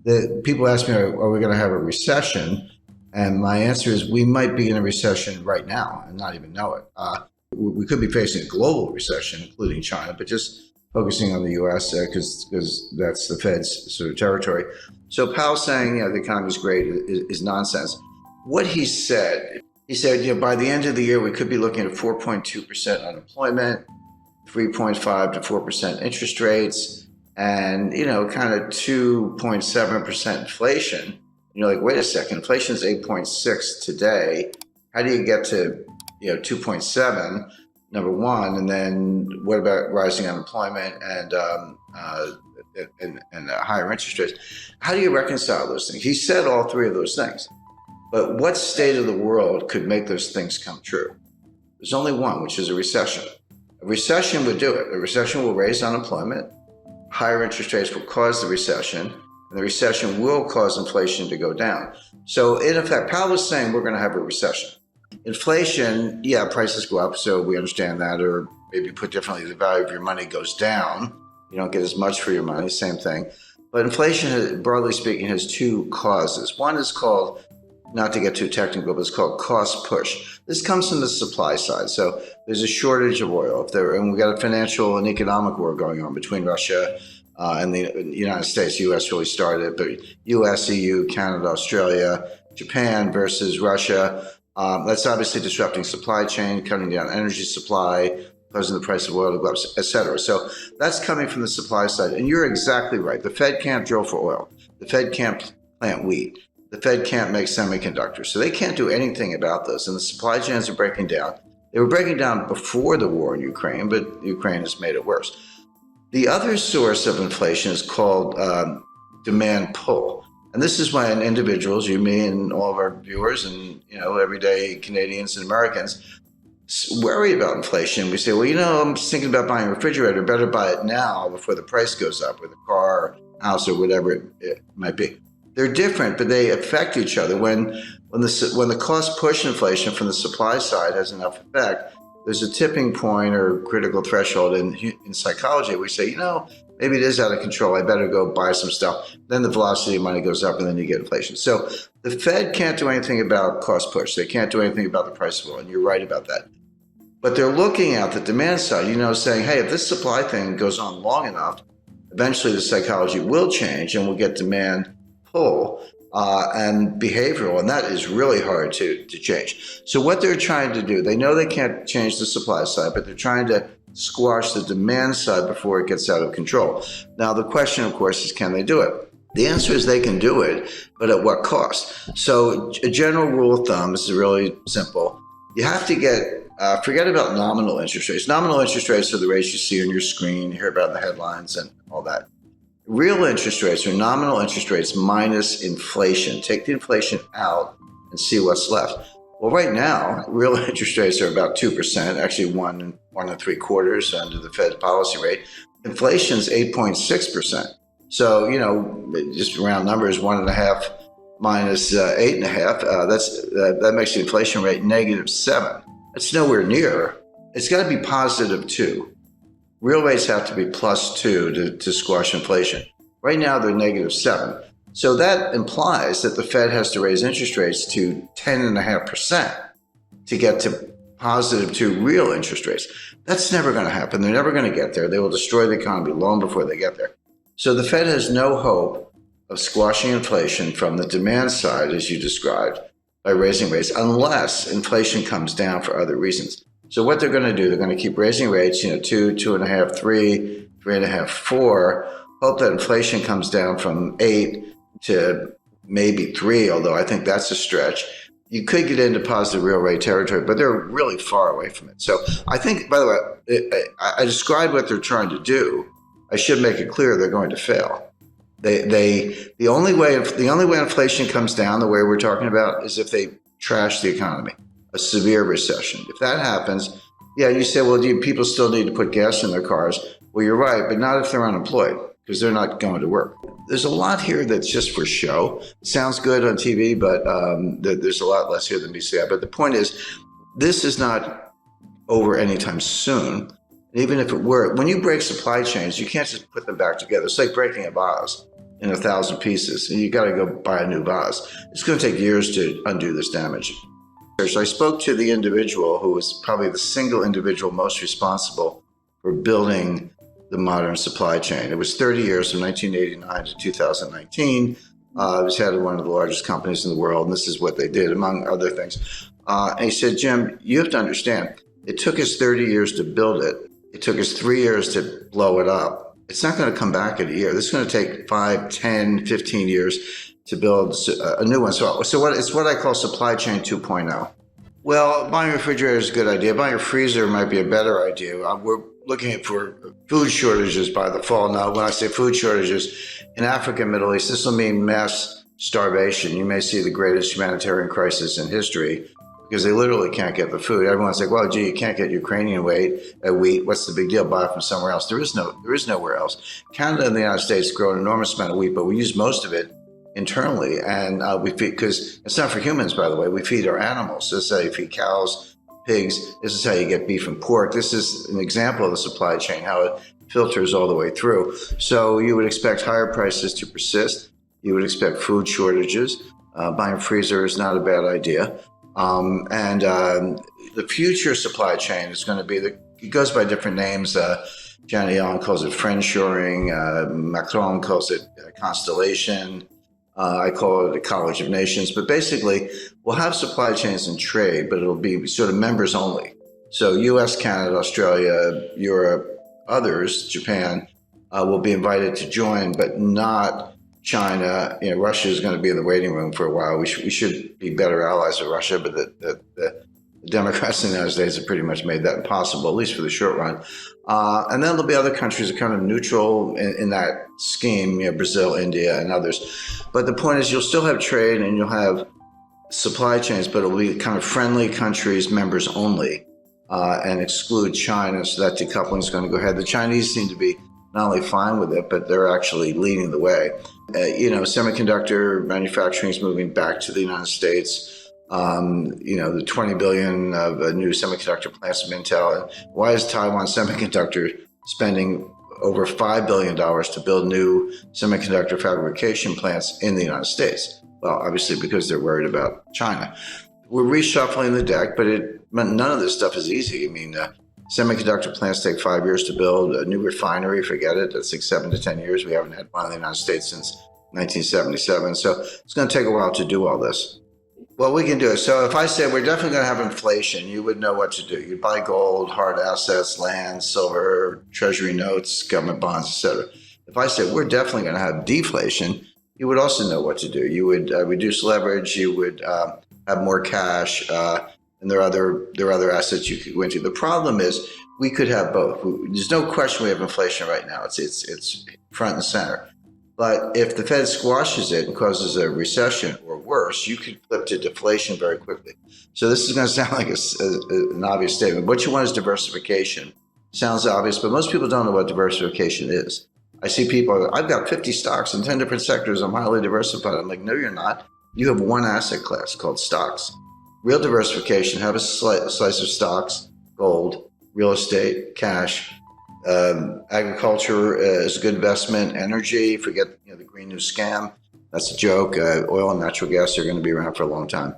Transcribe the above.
The people ask me, are we going to have a recession? And my answer is we might be in a recession right now and not even know it. We could be facing a global recession, including China, but just focusing on the U.S. Because that's the Fed's sort of territory. So Powell saying, the economy is great is nonsense. What he said, by the end of the year, we could be looking at 4.2% unemployment, 3.5 to 4% interest rates, and, kind of 2.7% inflation. Like, wait a second, inflation is 8.6 today. How do you get to, 2.7, number one? And then what about rising unemployment and higher interest rates? How do you reconcile those things? He said all three of those things. But what state of the world could make those things come true? There's only one, which is a recession. A recession would do it. A recession will raise unemployment. Higher interest rates will cause the recession. And the recession will cause inflation to go down. So in effect, Powell was saying we're going to have a recession. Inflation, prices go up, so we understand that, or maybe put differently, the value of your money goes down. You don't get as much for your money, same thing. But inflation, broadly speaking, has two causes. One is called, not to get too technical, but it's called cost push. This comes from the supply side. So there's a shortage of oil, and we've got a financial and economic war going on between Russia and the United States. The U.S. really started, but U.S., EU, Canada, Australia, Japan versus Russia. That's obviously disrupting supply chain, cutting down energy supply, causing the price of oil to go up, et cetera. So that's coming from the supply side. And you're exactly right. The Fed can't drill for oil. The Fed can't plant wheat. The Fed can't make semiconductors. So they can't do anything about this. And the supply chains are breaking down. They were breaking down before the war in Ukraine, but Ukraine has made it worse. The other source of inflation is called demand pull. And this is when individuals, you, me, and all of our viewers and, everyday Canadians and Americans worry about inflation. We say, well, I'm just thinking about buying a refrigerator. Better buy it now before the price goes up, or the car, house, or whatever it might be. They're different, but they affect each other. When the cost push inflation from the supply side has enough effect, there's a tipping point or critical threshold in psychology. We say, maybe it is out of control. I better go buy some stuff. Then the velocity of money goes up, and then you get inflation. So the Fed can't do anything about cost push. They can't do anything about the price of oil, and you're right about that. But they're looking at the demand side, saying, hey, if this supply thing goes on long enough, eventually the psychology will change, and we'll get demand pull and behavioral, and that is really hard to change. So what they're trying to do, they know they can't change the supply side, but they're trying to squash the demand side before it gets out of control. Now, the question, of course, is can they do it? The answer is they can do it, but at what cost? So a general rule of thumb, this is really simple. You have to forget about nominal interest rates. Nominal interest rates are the rates you see on your screen, you hear about in the headlines and all that. Real interest rates are nominal interest rates minus inflation. Take the inflation out and see what's left. Well, right now, real interest rates are about 2%, actually 1.75% under the Fed's policy rate. Inflation's 8.6%. So, just round numbers, 1.5 minus 8.5, that makes the inflation rate -7. That's nowhere near. It's got to be +2. Real rates have to be +2 to squash inflation. Right now, they're -7. So that implies that the Fed has to raise interest rates to 10.5% to get to +2 real interest rates. That's never going to happen. They're never going to get there. They will destroy the economy long before they get there. So the Fed has no hope of squashing inflation from the demand side, as you described, by raising rates, unless inflation comes down for other reasons. So what they're going to do, they're going to keep raising rates, 2, 2.5, 3, 3.5, 4, hope that inflation comes down from 8 to maybe 3, although I think that's a stretch. You could get into positive real rate territory, but they're really far away from it. So I think, by the way, I described what they're trying to do. I should make it clear they're going to fail. The only way inflation comes down, the way we're talking about, is if they trash the economy, a severe recession. If that happens, you say, well, do people still need to put gas in their cars? Well, you're right, but not if they're unemployed, because they're not going to work. There's a lot here that's just for show. It sounds good on TV, but there's a lot less here than meets the eye. But the point is, this is not over anytime soon. And even if it were, when you break supply chains, you can't just put them back together. It's like breaking a vase. in 1,000 pieces. And you got to go buy a new vase. It's going to take years to undo this damage. So I spoke to the individual who was probably the single individual most responsible for building the modern supply chain. It was 30 years from 1989 to 2019. It was head of one of the largest companies in the world, and this is what they did, among other things. And he said, Jim, you have to understand, it took us 30 years to build it. It took us 3 years to blow it up. It's not going to come back in a year. This is going to take 5, 10, 15 years to build a new one. So it's what I call supply chain 2.0. Well, buying a refrigerator is a good idea. Buying a freezer might be a better idea. We're looking for food shortages by the fall. Now, when I say food shortages, in Africa and Middle East, this will mean mass starvation. You may see the greatest humanitarian crisis in history because they literally can't get the food. Everyone's like, well, gee, you can't get Ukrainian wheat. What's the big deal? Buy it from somewhere else. There is nowhere else. Canada and the United States grow an enormous amount of wheat, but we use most of it internally, and we feed, because it's not for humans, by the way, we feed our animals. This is how you feed cows, pigs. This is how you get beef and pork. This is an example of the supply chain, how it filters all the way through. So you would expect higher prices to persist. You would expect food shortages. Buying a freezer is not a bad idea. The future supply chain is going to be, it goes by different names. Janet Yellen calls it friendshoring. Macron calls it constellation. I call it a college of nations, but basically we'll have supply chains and trade, but it'll be sort of members only. So US, Canada, Australia, Europe, others, Japan, will be invited to join, but not China. Russia is going to be in the waiting room for a while. We should be better allies with Russia, but the Democrats in the United States have pretty much made that impossible, at least for the short run. And then there'll be other countries that are kind of neutral in that scheme, Brazil, India, and others. But the point is, you'll still have trade and you'll have supply chains, but it'll be kind of friendly countries, members only, and exclude China. So that decoupling is going to go ahead. The Chinese seem to be not only fine with it, but they're actually leading the way. Semiconductor manufacturing is moving back to the United States. The 20 billion of new semiconductor plants from Intel. And why is Taiwan Semiconductor spending over $5 billion to build new semiconductor fabrication plants in the United States? Well, obviously because they're worried about China. We're reshuffling the deck, but none of this stuff is easy. Semiconductor plants take 5 years to build. A new refinery, forget it. That's like 7 to 10 years. We haven't had one in the United States since 1977. So it's going to take a while to do all this. Well, we can do it. So if I said we're definitely going to have inflation, you would know what to do. You'd buy gold, hard assets, land, silver, treasury notes, government bonds, etc. If I said we're definitely going to have deflation, you would also know what to do. You would reduce leverage. You would have more cash, and there are other assets you could go into. The problem is we could have both. There's no question we have inflation right now. It's front and center. But if the Fed squashes it and causes a recession or worse, you could flip to deflation very quickly. So this is going to sound like an obvious statement. What you want is diversification. Sounds obvious, but most people don't know what diversification is. I see people, I've got 50 stocks in 10 different sectors. I'm highly diversified. I'm like, no, you're not. You have one asset class called stocks. Real diversification, have a slice of stocks, gold, real estate, cash. Agriculture is a good investment. Energy, forget the Green New Scam. That's a joke. Oil and natural gas are going to be around for a long time.